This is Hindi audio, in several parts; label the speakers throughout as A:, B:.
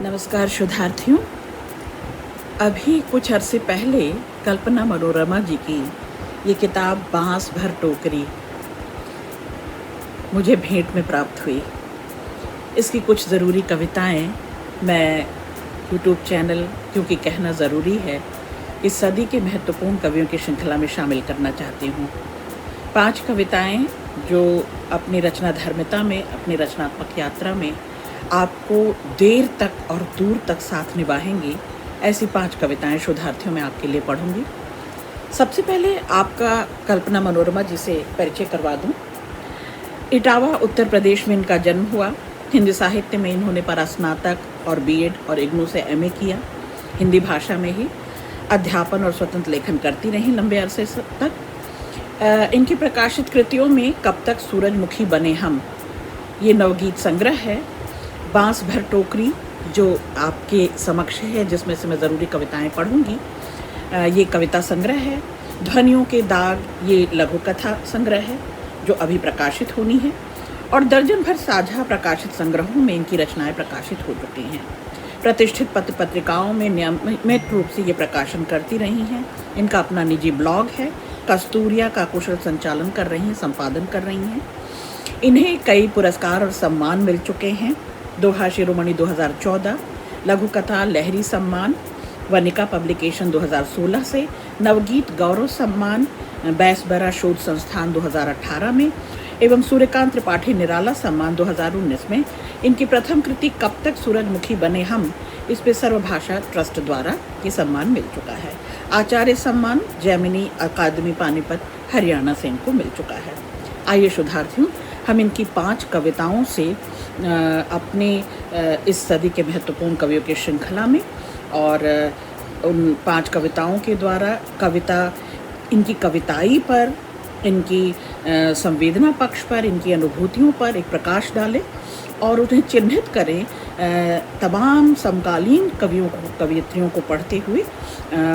A: नमस्कार शोधार्थियों। अभी कुछ अरसे पहले कल्पना मनोरमा जी की ये किताब बांस भर टोकरी मुझे भेंट में प्राप्त हुई। इसकी कुछ ज़रूरी कविताएं मैं यूट्यूब चैनल क्योंकि कहना ज़रूरी है इस सदी के महत्वपूर्ण कवियों की श्रृंखला में शामिल करना चाहती हूँ। 5 कविताएं जो अपनी रचना धर्मिता में, अपनी रचनात्मक यात्रा में आपको देर तक और दूर तक साथ निभाएंगी। ऐसी 5 कविताएं शोधार्थियों में आपके लिए पढ़ूंगी। सबसे पहले आपका कल्पना मनोरमा जी से परिचय करवा दूं। इटावा उत्तर प्रदेश में इनका जन्म हुआ। हिंदी साहित्य में इन्होंने परास्नातक और बीएड और इग्नू से एमए किया। हिंदी भाषा में ही अध्यापन और स्वतंत्र लेखन करती रहीं लंबे अरसे तक। इनकी प्रकाशित कृतियों में कब तक सूरजमुखी बने हम, ये नवगीत संग्रह है। बांस भर टोकरी जो आपके समक्ष है, जिसमें से मैं ज़रूरी कविताएं पढ़ूंगी, ये कविता संग्रह है। ध्वनियों के दाग ये लघु कथा संग्रह है जो अभी प्रकाशित होनी है। और दर्जन भर साझा प्रकाशित संग्रहों में इनकी रचनाएं प्रकाशित हो चुकी हैं। प्रतिष्ठित पत्र पत्रिकाओं में नियमित रूप से ये प्रकाशन करती रही हैं। इनका अपना निजी ब्लॉग है। कस्तूरिया का कुशल संचालन कर रही हैं, संपादन कर रही हैं। इन्हें कई पुरस्कार और सम्मान मिल चुके हैं। दोहा शिरोमणि 2014, लघु कथा लहरी सम्मान वनिका पब्लिकेशन 2016 से, नवगीत गौरव सम्मान बैसबरा शोध संस्थान 2018 में एवं सूर्यकांत त्रिपाठी निराला सम्मान 2019 में इनकी प्रथम कृति कब तक सूरजमुखी बने हम, इस पे सर्वभाषा ट्रस्ट द्वारा ये सम्मान मिल चुका है। आचार्य सम्मान जैमिनी अकादमी पानीपत हरियाणा से इनको मिल चुका है। आइए शोधार्थियों, हम इनकी 5 कविताओं से अपने इस सदी के महत्वपूर्ण कवियों की श्रृंखला में और उन 5 कविताओं के द्वारा इनकी कविताई पर, इनकी संवेदना पक्ष पर, इनकी अनुभूतियों पर एक प्रकाश डालें और उन्हें चिन्हित करें। तमाम समकालीन कवियों को, कवियत्रियों को पढ़ते हुए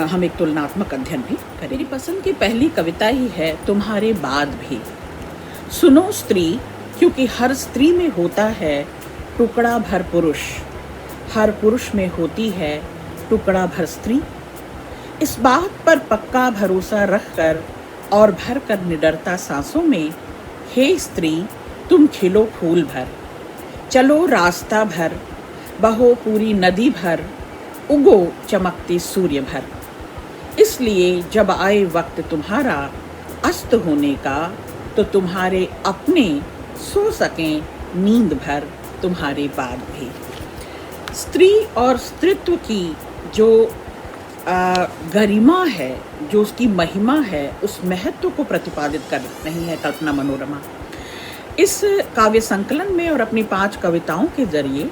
A: हम एक तुलनात्मक अध्ययन भी करें। मेरी पसंद की पहली कविता ही है तुम्हारे बाद भी। सुनो स्त्री, क्योंकि हर स्त्री में होता है टुकड़ा भर पुरुष, हर पुरुष में होती है टुकड़ा भर स्त्री। इस बात पर पक्का भरोसा रखकर और भर कर निडरता सांसों में, हे स्त्री तुम खिलो फूल भर, चलो रास्ता भर, बहो पूरी नदी भर, उगो चमकते सूर्य भर। इसलिए जब आए वक्त तुम्हारा अस्त होने का, तो तुम्हारे अपने सो सकें नींद भर तुम्हारे बाद भी। स्त्री और स्त्रीत्व की जो गरिमा है, जो उसकी महिमा है, उस महत्व को प्रतिपादित कर रही है कल्पना मनोरमा। इस काव्य संकलन में और अपनी 5 कविताओं के जरिए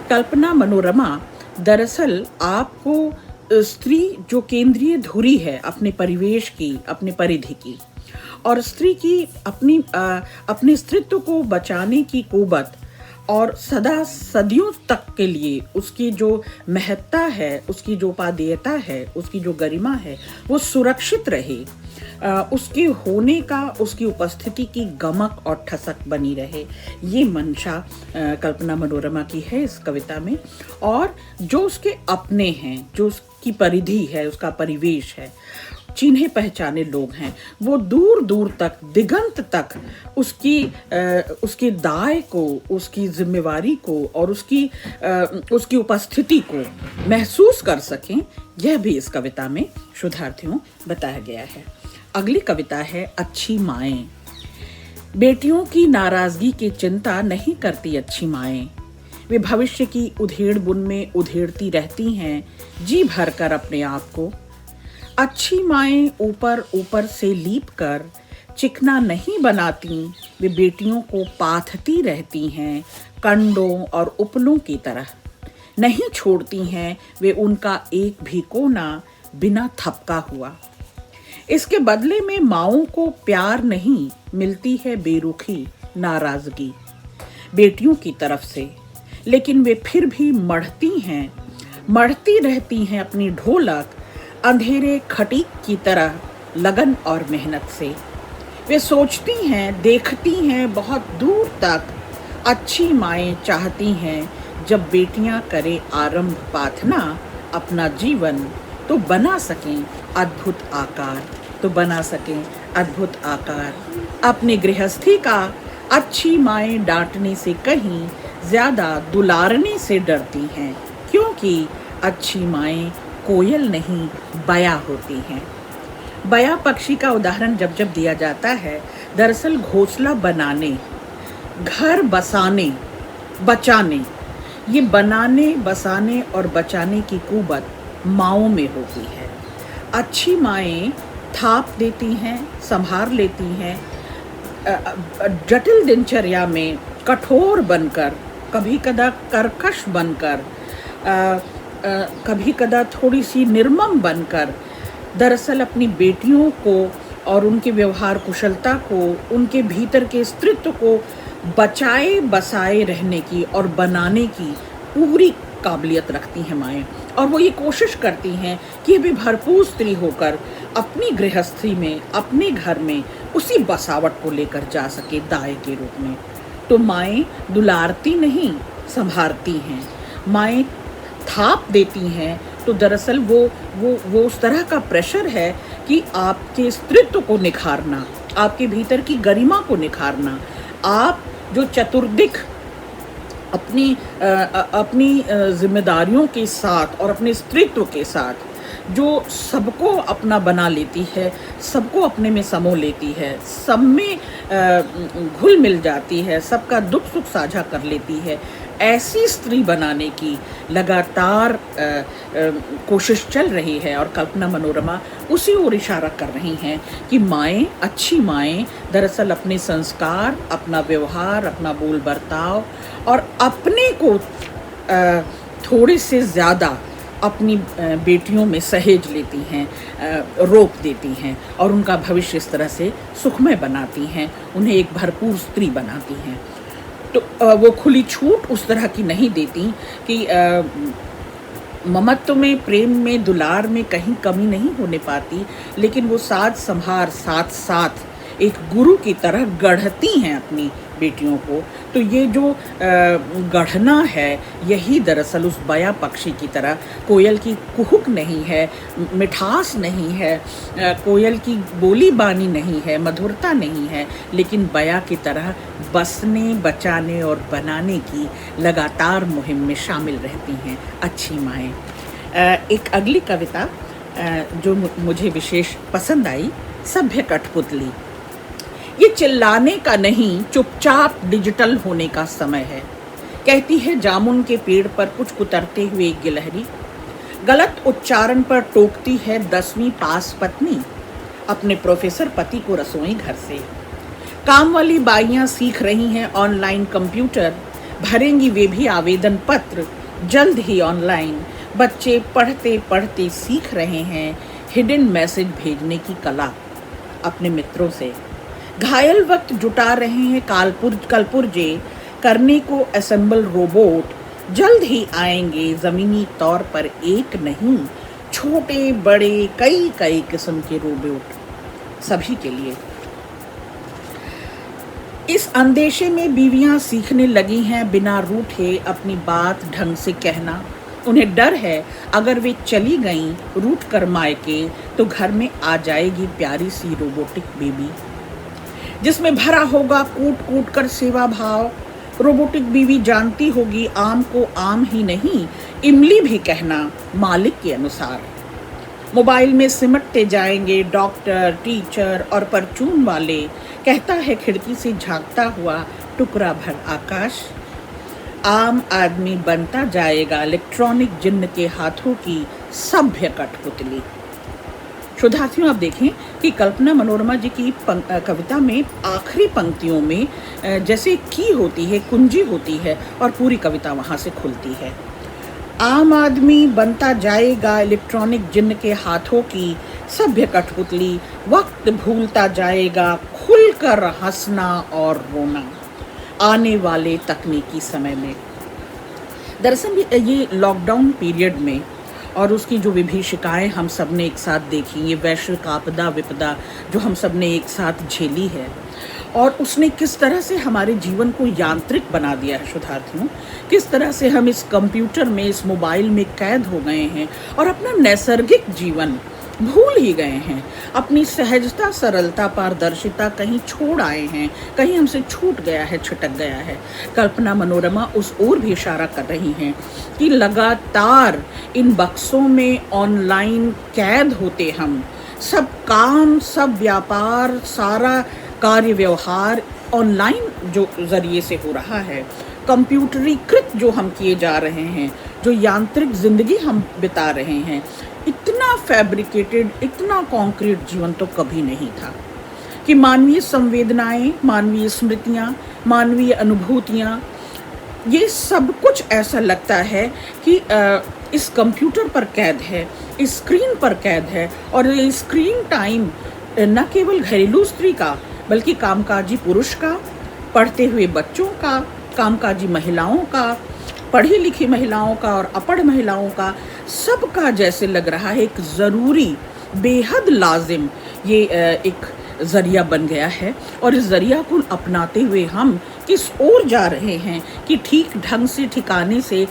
A: कल्पना मनोरमा दरअसल आपको स्त्री जो केंद्रीय धुरी है अपने परिवेश की, अपने परिधि की, और स्त्री की अपने स्त्रीत्व को बचाने की कुवत और सदा सदियों तक के लिए उसकी जो महत्ता है, उसकी जो उपादेयता है, उसकी जो गरिमा है, वो सुरक्षित रहे, उसके होने का, उसकी उपस्थिति की गमक और ठसक बनी रहे। ये मंशा कल्पना मनोरमा की है इस कविता में। और जो उसके अपने हैं, जो उसकी परिधि है, उसका परिवेश है, चिन्हे पहचाने लोग हैं, वो दूर दूर तक, दिगंत तक उसकी दाय को, उसकी जिम्मेवारी को और उसकी उपस्थिति को महसूस कर सकें, यह भी इस कविता में शोधार्थियों बताया गया है। अगली कविता है अच्छी माएँ। बेटियों की नाराजगी की चिंता नहीं करती अच्छी माएँ, वे भविष्य की उधेड़ बुन में उधेड़ती रहती हैं जी भर कर अपने आप को। अच्छी माएँ ऊपर ऊपर से लीप कर चिकना नहीं बनाती, वे बेटियों को पाथती रहती हैं कंडों और उपलों की तरह। नहीं छोड़ती हैं वे उनका एक भी कोना बिना थपका हुआ। इसके बदले में माओं को प्यार नहीं, मिलती है बेरुखी नाराजगी बेटियों की तरफ से। लेकिन वे फिर भी मढ़ती रहती हैं अपनी ढोलक अंधेरे खटीक की तरह लगन और मेहनत से। वे सोचती हैं, देखती हैं बहुत दूर तक, अच्छी माएँ चाहती हैं जब बेटियां करें आरंभ प्रार्थना अपना जीवन, तो बना सकें अद्भुत आकार, तो बना सकें अद्भुत आकार। अपने गृहस्थी का अच्छी माएँ डांटने से कहीं ज़्यादा दुलारने से डरती हैं, क्योंकि अच्छी माएँ कोयल नहीं बया होती हैं। बया पक्षी का उदाहरण जब जब दिया जाता है, दरअसल घोंसला बनाने, घर बसाने, बचाने, ये बनाने, बसाने और बचाने की कुवत माँओं में होती है। अच्छी माएँ थाप देती हैं, संभार लेती हैं, जटिल दिनचर्या में कठोर बनकर, कभी कदा कर्कश बनकर, कभी कदा थोड़ी सी निर्मम बनकर, दरअसल अपनी बेटियों को और उनके व्यवहार कुशलता को, उनके भीतर के स्त्रीत्व को बचाए बसाए रहने की और बनाने की पूरी काबिलियत रखती हैं माएँ। और वो ये कोशिश करती हैं कि भी भरपूर स्त्री होकर अपनी गृहस्थी में, अपने घर में उसी बसावट को लेकर जा सके दाए के रूप में। तो माएँ दुलारती नहीं, संभारती हैं। माएँ थाप देती हैं, तो दरअसल वो उस तरह का प्रेशर है कि आपके स्त्रीत्व को निखारना, आपके भीतर की गरिमा को निखारना, आप जो चतुर्दिक अपनी जिम्मेदारियों के साथ और अपने स्त्रीत्व के साथ जो सबको अपना बना लेती है, सबको अपने में समो लेती है, सब में घुल मिल जाती है, सबका दुख सुख साझा कर लेती है, ऐसी स्त्री बनाने की लगातार कोशिश चल रही है। और कल्पना मनोरमा उसी ओर इशारा कर रही हैं कि माएँ, अच्छी माएँ दरअसल अपने संस्कार, अपना व्यवहार, अपना बोल बर्ताव और अपने को थोड़े से ज़्यादा अपनी बेटियों में सहेज लेती हैं, रोक देती हैं और उनका भविष्य इस तरह से सुखमय बनाती हैं, उन्हें एक भरपूर स्त्री बनाती हैं। तो वो खुली छूट उस तरह की नहीं देती कि ममत्व में, प्रेम में, दुलार में कहीं कमी नहीं होने पाती, लेकिन वो साथ संभार, साथ साथ एक गुरु की तरह गढ़ती हैं अपनी बेटियों को। तो ये जो गढ़ना है, यही दरअसल उस बया पक्षी की तरह, कोयल की कुहुक नहीं है, मिठास नहीं है, कोयल की बोली बानी नहीं है, मधुरता नहीं है, लेकिन बया की तरह बसने, बचाने और बनाने की लगातार मुहिम में शामिल रहती हैं अच्छी माएँ। एक अगली कविता जो मुझे विशेष पसंद आई, सभ्य कठपुतली। ये चिल्लाने का नहीं, चुपचाप डिजिटल होने का समय है, कहती है जामुन के पेड़ पर कुछ कुतरते हुए एक गिलहरी। गलत उच्चारण पर टोकती है 10वीं पास पत्नी अपने प्रोफेसर पति को रसोई घर से। काम वाली बाइयां सीख रही हैं ऑनलाइन कंप्यूटर, भरेंगी वे भी आवेदन पत्र जल्द ही ऑनलाइन। बच्चे पढ़ते पढ़ते सीख रहे हैं हिडन मैसेज भेजने की कला अपने मित्रों से। घायल वक्त जुटा रहे हैं कलपुर्जे करने को असेंबल रोबोट, जल्द ही आएंगे ज़मीनी तौर पर एक नहीं, छोटे बड़े कई कई किस्म के रोबोट सभी के लिए। इस अंदेशे में बीवियां सीखने लगी हैं बिना रूठे अपनी बात ढंग से कहना। उन्हें डर है अगर वे चली गईं रूठ कर मायके, तो घर में आ जाएगी प्यारी सी रोबोटिक बेबी, जिसमें भरा होगा कूट कूट कर सेवा भाव। रोबोटिक बीवी जानती होगी आम को आम ही नहीं, इमली भी कहना मालिक के अनुसार। मोबाइल में सिमटते जाएंगे डॉक्टर, टीचर और परचून वाले, कहता है खिड़की से झांकता हुआ टुकड़ा भर आकाश। आम आदमी बनता जाएगा इलेक्ट्रॉनिक जिन्न के हाथों की सभ्य कठपुतली। शोधार्थियों, आप देखें कि कल्पना मनोरमा जी की कविता में आखिरी पंक्तियों में जैसे की होती है, कुंजी होती है और पूरी कविता वहाँ से खुलती है। आम आदमी बनता जाएगा इलेक्ट्रॉनिक जिन्न के हाथों की सभ्य कठपुतली, वक्त भूलता जाएगा खुलकर हंसना और रोना आने वाले तकनीकी समय में। दरअसल ये लॉकडाउन पीरियड में और उसकी जो विभीषिकाएं हम सब ने एक साथ देखी, ये वैश्विक आपदा विपदा जो हम सब ने एक साथ झेली है, और उसने किस तरह से हमारे जीवन को यांत्रिक बना दिया है शोधार्थियों। किस तरह से हम इस कंप्यूटर में, इस मोबाइल में कैद हो गए हैं और अपना नैसर्गिक जीवन भूल ही गए हैं। अपनी सहजता, सरलता, पारदर्शिता कहीं छोड़ आए हैं, कहीं हमसे छूट गया है, छिटक गया है। कल्पना मनोरमा उस ओर भी इशारा कर रही हैं कि लगातार इन बक्सों में ऑनलाइन कैद होते हम। सब काम, सब व्यापार, सारा कार्य व्यवहार ऑनलाइन जो ज़रिए से हो रहा है, कंप्यूटरीकृत जो हम किए जा रहे हैं, जो यांत्रिक ज़िंदगी हम बिता रहे हैं, इतना फैब्रिकेटेड, इतना कॉन्क्रीट जीवन तो कभी नहीं था कि मानवीय संवेदनाएं, मानवीय स्मृतियां, मानवीय अनुभूतियां, ये सब कुछ ऐसा लगता है कि इस कंप्यूटर पर कैद है, इस स्क्रीन पर कैद है। और ये स्क्रीन टाइम न केवल घरेलू स्त्री का, बल्कि कामकाजी पुरुष का, पढ़ते हुए बच्चों का, कामकाजी महिलाओं का, पढ़ी लिखी महिलाओं का और अपढ़ महिलाओं का, सबका जैसे लग रहा है एक ज़रूरी, बेहद लाजिम ये एक ज़रिया बन गया है। और इस ज़रिया को अपनाते हुए हम किस ओर जा रहे हैं कि ठीक ढंग से, ठिकाने से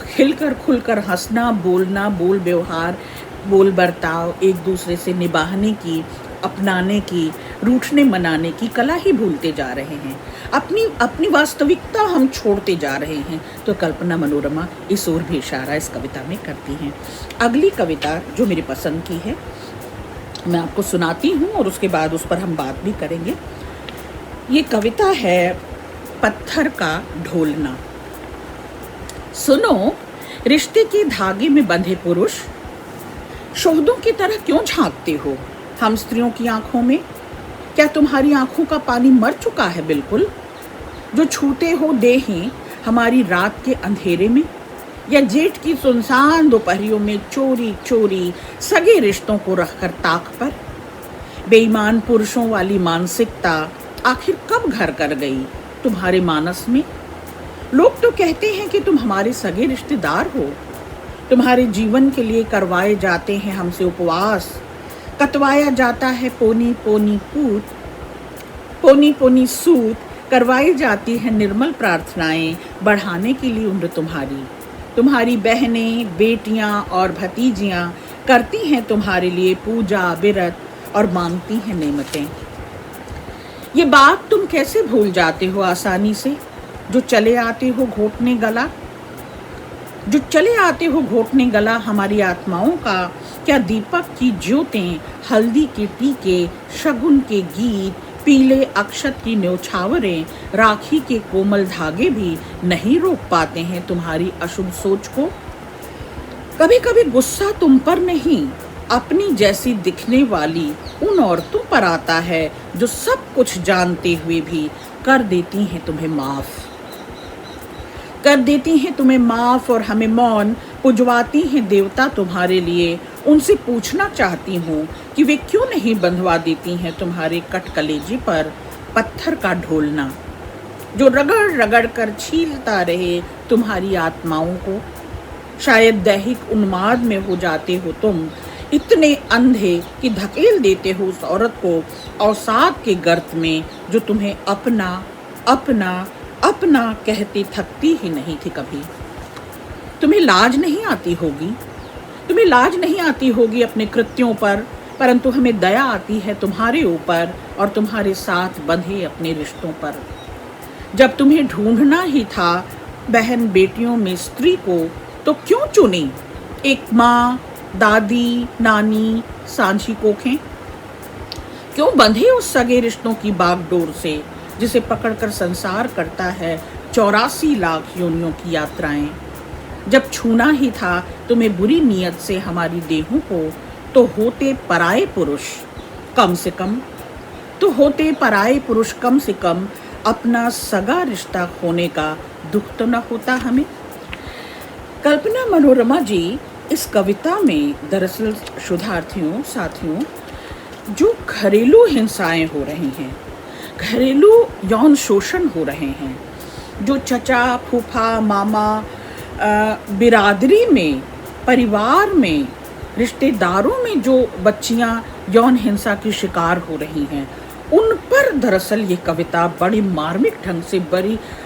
A: खिलकर खुलकर हंसना, बोलना, बोल व्यवहार, बोल बर्ताव एक दूसरे से निभाने की, अपनाने की, रूठने मनाने की कला ही भूलते जा रहे हैं। अपनी वास्तविकता हम छोड़ते जा रहे हैं। तो कल्पना मनोरमा इस ओर भी इशारा इस कविता में करती हैं। अगली कविता जो मेरी पसंद की है, मैं आपको सुनाती हूँ और उसके बाद उस पर हम बात भी करेंगे। ये कविता है पत्थर का ढोलना। सुनो, रिश्ते के धागे में बंधे पुरुष, शोहदों की तरह क्यों झांकते हो हम स्त्रियों की आंखों में? क्या तुम्हारी आंखों का पानी मर चुका है बिल्कुल, जो छूते हो देहें हमारी रात के अंधेरे में, या जेठ की सुनसान दोपहरियों में चोरी चोरी सगे रिश्तों को रखकर ताक पर? बेईमान पुरुषों वाली मानसिकता आखिर कब घर कर गई तुम्हारे मानस में? लोग तो कहते हैं कि तुम हमारे सगे रिश्तेदार हो। तुम्हारे जीवन के लिए करवाए जाते हैं हमसे उपवास, कटवाया जाता है पोनी पोनी सूत, करवाई जाती है निर्मल प्रार्थनाएं बढ़ाने के लिए उम्र तुम्हारी बहनें, बेटियां और भतीजियां करती हैं तुम्हारे लिए पूजा, व्रत और मांगती हैं नेमतें। ये बात तुम कैसे भूल जाते हो आसानी से, जो चले आते हो घोटने गला हमारी आत्माओं का? क्या दीपक की ज्योतें, हल्दी के टीके, शगुन के गीत, पीले अक्षत की न्योछावरें, राखी के कोमल धागे भी नहीं रोक पाते हैं तुम्हारी अशुभ सोच को? कभी कभी गुस्सा तुम पर नहीं, अपनी जैसी दिखने वाली उन औरतों पर आता है जो सब कुछ जानते हुए भी कर देती हैं तुम्हें माफ और हमें मौन पुजवाती हैं देवता तुम्हारे लिए। उनसे पूछना चाहती हूँ कि वे क्यों नहीं बंधवा देती हैं तुम्हारे कटकलेजे पर पत्थर का ढोलना, जो रगड़ रगड़ कर छीलता रहे तुम्हारी आत्माओं को। शायद दैहिक उन्माद में हो जाते हो तुम, इतने अंधे कि धकेल देते हो उस औरत को अवसाद के गर्त में जो तुम्हें अपना अपना अपना कहते थकती ही नहीं थी कभी। तुम्हें लाज नहीं आती होगी अपने कृत्यों पर, परंतु हमें दया आती है तुम्हारे ऊपर और तुम्हारे साथ बंधे अपने रिश्तों पर। जब तुम्हें ढूंढना ही था बहन बेटियों में स्त्री को, तो क्यों चुनी एक माँ, दादी, नानी, सांझी कोखें? क्यों बंधे उस सगे रिश्तों की बागडोर से जिसे पकड़कर संसार करता है 84 लाख योनियों की यात्राएं? जब छूना ही था तुम्हें बुरी नीयत से हमारी देहों को, तो होते पराए पुरुष कम से कम अपना सगा रिश्ता खोने का दुख तो न होता हमें। कल्पना मनोरमा जी इस कविता में दरअसल शोधार्थियों, साथियों, जो घरेलू हिंसाएं हो रही हैं, घरेलू यौन शोषण हो रहे हैं, जो चचा, फूफा, मामा, बिरादरी में, परिवार में, रिश्तेदारों में जो बच्चियां यौन हिंसा की शिकार हो रही हैं, उन पर दरअसल ये कविता बड़ी मार्मिक ढंग से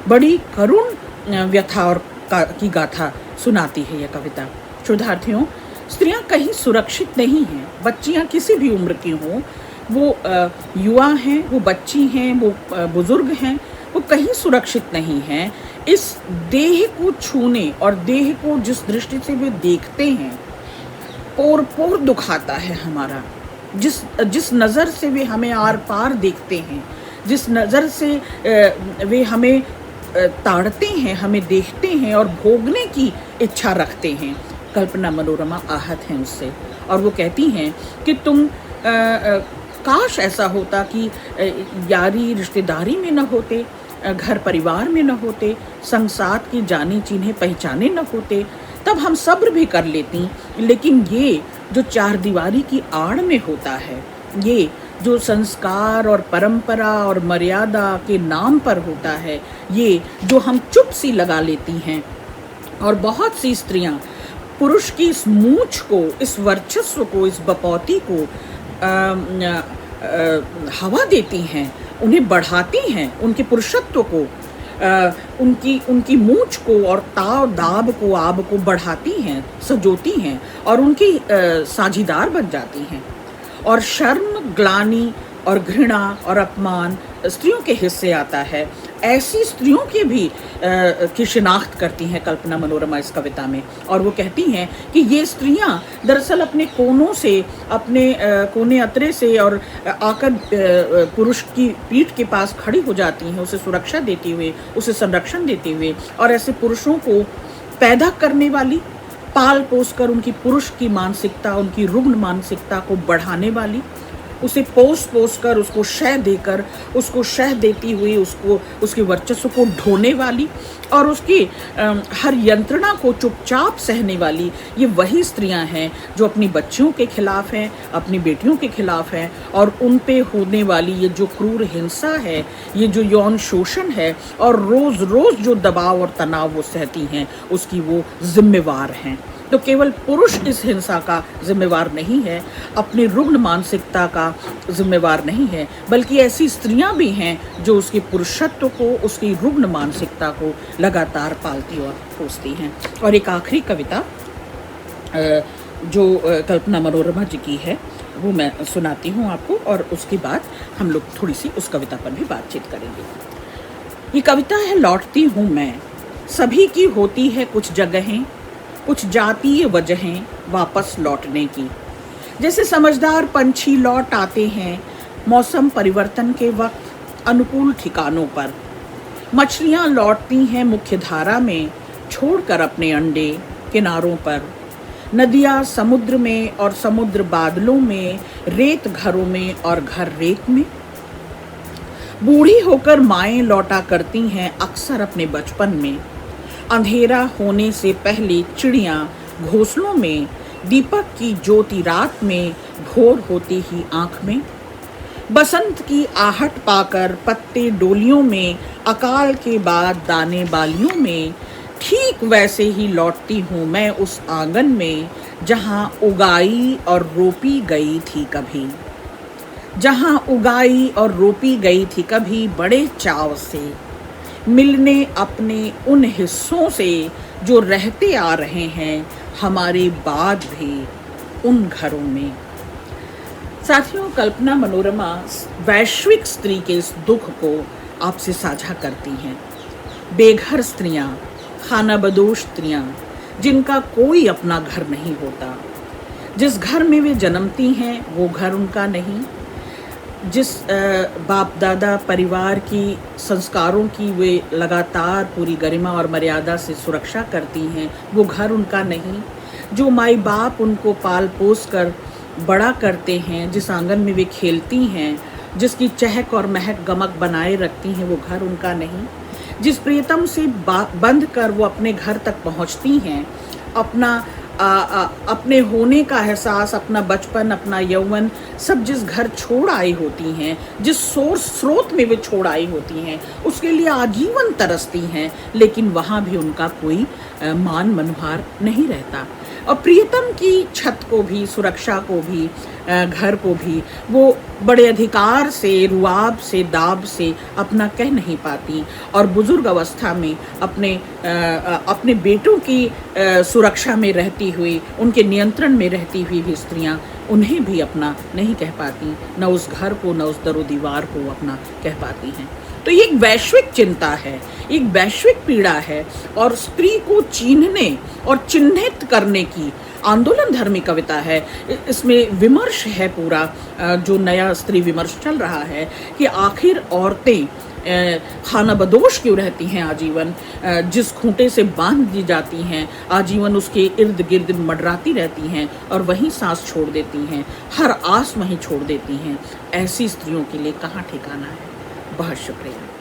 A: बड़ी करुण व्यथा और की गाथा सुनाती है। यह कविता शोधार्थियों, स्त्रियां कहीं सुरक्षित नहीं हैं। बच्चियां किसी भी उम्र की हों, वो युवा हैं, वो बच्ची हैं, वो बुजुर्ग हैं, वो कहीं सुरक्षित नहीं हैं। इस देह को छूने और देह को जिस दृष्टि से वे देखते हैं, पोर पोर दुखाता है हमारा। जिस नज़र से वे हमें आर पार देखते हैं, जिस नज़र से वे हमें ताड़ते हैं, हमें देखते हैं और भोगने की इच्छा रखते हैं, कल्पना मनोरमा आहत हैं उससे। और वो कहती हैं कि तुम काश ऐसा होता कि यारी रिश्तेदारी में न होते, घर परिवार में न होते, संग साथ की जाने चिन्हे पहचाने न होते, तब हम सब्र भी कर लेती। लेकिन ये जो चार दीवारी की आड़ में होता है, ये जो संस्कार और परंपरा और मर्यादा के नाम पर होता है, ये जो हम चुप सी लगा लेती हैं। और बहुत सी स्त्रियां पुरुष की इस मूछ को, इस वर्चस्व को, इस बपौती को हवा देती हैं, उन्हें बढ़ाती हैं, उनके पुरुषत्व को, उनकी मूछ को और ताव दाब को, आब को बढ़ाती हैं, सजोती हैं और उनकी साझीदार बन जाती हैं। और शर्म, ग्लानि और घृणा और अपमान स्त्रियों के हिस्से आता है। ऐसी स्त्रियों की शिनाख्त करती हैं कल्पना मनोरमा इस कविता में। और वो कहती हैं कि ये स्त्रियां दरअसल अपने कोनों से, अपने कोने अतरे से और आकर पुरुष की पीठ के पास खड़ी हो जाती हैं, उसे सुरक्षा देते हुए, उसे संरक्षण देते हुए। और ऐसे पुरुषों को पैदा करने वाली, पाल पोस कर उनकी पुरुष की मानसिकता, उनकी रुग्ण मानसिकता को बढ़ाने वाली, उसे पोस कर, उसको शह देकर, उसको शह देती हुई, उसके वर्चस्व को ढोने वाली और उसकी हर यंत्रणा को चुपचाप सहने वाली, ये वही स्त्रियां हैं जो अपनी बच्चियों के खिलाफ हैं, अपनी बेटियों के खिलाफ हैं। और उन पे होने वाली ये जो क्रूर हिंसा है, ये जो यौन शोषण है और रोज रोज जो दबाव और तनाव वो सहती हैं, उसकी वो जिम्मेवार हैं। तो केवल पुरुष इस हिंसा का जिम्मेवार नहीं है, अपनी रुग्ण मानसिकता का जिम्मेवार नहीं है, बल्कि ऐसी स्त्रियां भी हैं जो उसके पुरुषत्व को, उसकी रुग्ण मानसिकता को लगातार पालती और पोसती हैं। और एक आखिरी कविता जो कल्पना मनोरमा जी की है, वो मैं सुनाती हूँ आपको और उसके बाद हम लोग थोड़ी सी उस कविता पर भी बातचीत करेंगे। ये कविता है लौटती हूँ मैं। सभी की होती है कुछ जगहें, कुछ जातीय वजहें वापस लौटने की। जैसे समझदार पंछी लौट आते हैं मौसम परिवर्तन के वक्त अनुकूल ठिकानों पर। मछलियां लौटती हैं मुख्य धारा में, छोड़कर अपने अंडे किनारों पर। नदियां समुद्र में और समुद्र बादलों में, रेत घरों में और घर रेत में। बूढ़ी होकर माएँ लौटा करती हैं अक्सर अपने बचपन में। अंधेरा होने से पहले चिड़ियाँ घोंसलों में, दीपक की ज्योति रात में, भोर होती ही आँख में। बसंत की आहट पाकर पत्ते डोलियों में, अकाल के बाद दाने बालियों में। ठीक वैसे ही लौटती हूँ मैं उस आंगन में, जहाँ उगाई और रोपी गई थी कभी। जहाँ उगाई और रोपी गई थी कभी बड़े चाव से, मिलने अपने उन हिस्सों से जो रहते आ रहे हैं हमारे बाद भी उन घरों में। साथियों, कल्पना मनोरमा वैश्विक स्त्री के इस दुख को आपसे साझा करती हैं। बेघर स्त्रियां, खानाबदोश स्त्रियां, जिनका कोई अपना घर नहीं होता, जिस घर में वे जन्मती हैं वो घर उनका नहीं, जिस बाप दादा परिवार की संस्कारों की वे लगातार पूरी गरिमा और मर्यादा से सुरक्षा करती हैं, वो घर उनका नहीं, जो माई बाप उनको पाल पोस कर बड़ा करते हैं, जिस आंगन में वे खेलती हैं, जिसकी चहक और महक गमक बनाए रखती हैं, वो घर उनका नहीं, जिस प्रियतम से बंध कर वो अपने घर तक पहुंचती हैं, अपने होने का एहसास, अपना बचपन, अपना यौवन सब जिस घर छोड़ आई होती हैं, जिस स्रोत में वे छोड़ आई होती हैं, उसके लिए आजीवन तरसती हैं, लेकिन वहाँ भी उनका कोई मान मनुहार नहीं रहता। और प्रियतम की छत को भी, सुरक्षा को भी, घर को भी वो बड़े अधिकार से, रुआब से, दाब से अपना कह नहीं पाती। और बुजुर्ग अवस्था में अपने बेटों की सुरक्षा में रहती हुई, उनके नियंत्रण में रहती हुई भी स्त्रियां उन्हें भी अपना नहीं कह पाती, न उस घर को, न उस दरो दीवार को अपना कह पाती हैं। तो ये एक वैश्विक चिंता है, एक वैश्विक पीड़ा है, और स्त्री को चीन्हने और चिन्हित करने की आंदोलन धर्मी कविता है। इसमें विमर्श है पूरा, जो नया स्त्री विमर्श चल रहा है कि आखिर औरतें खानाबदोश क्यों रहती हैं आजीवन, जिस खूंटे से बांध दी जाती हैं आजीवन उसके इर्द गिर्द मंडराती रहती हैं और वहीं सांस छोड़ देती हैं, हर आस वहीं छोड़ देती हैं। ऐसी स्त्रियों के लिए कहाँ ठिकाना है। बहुत शुक्रिया।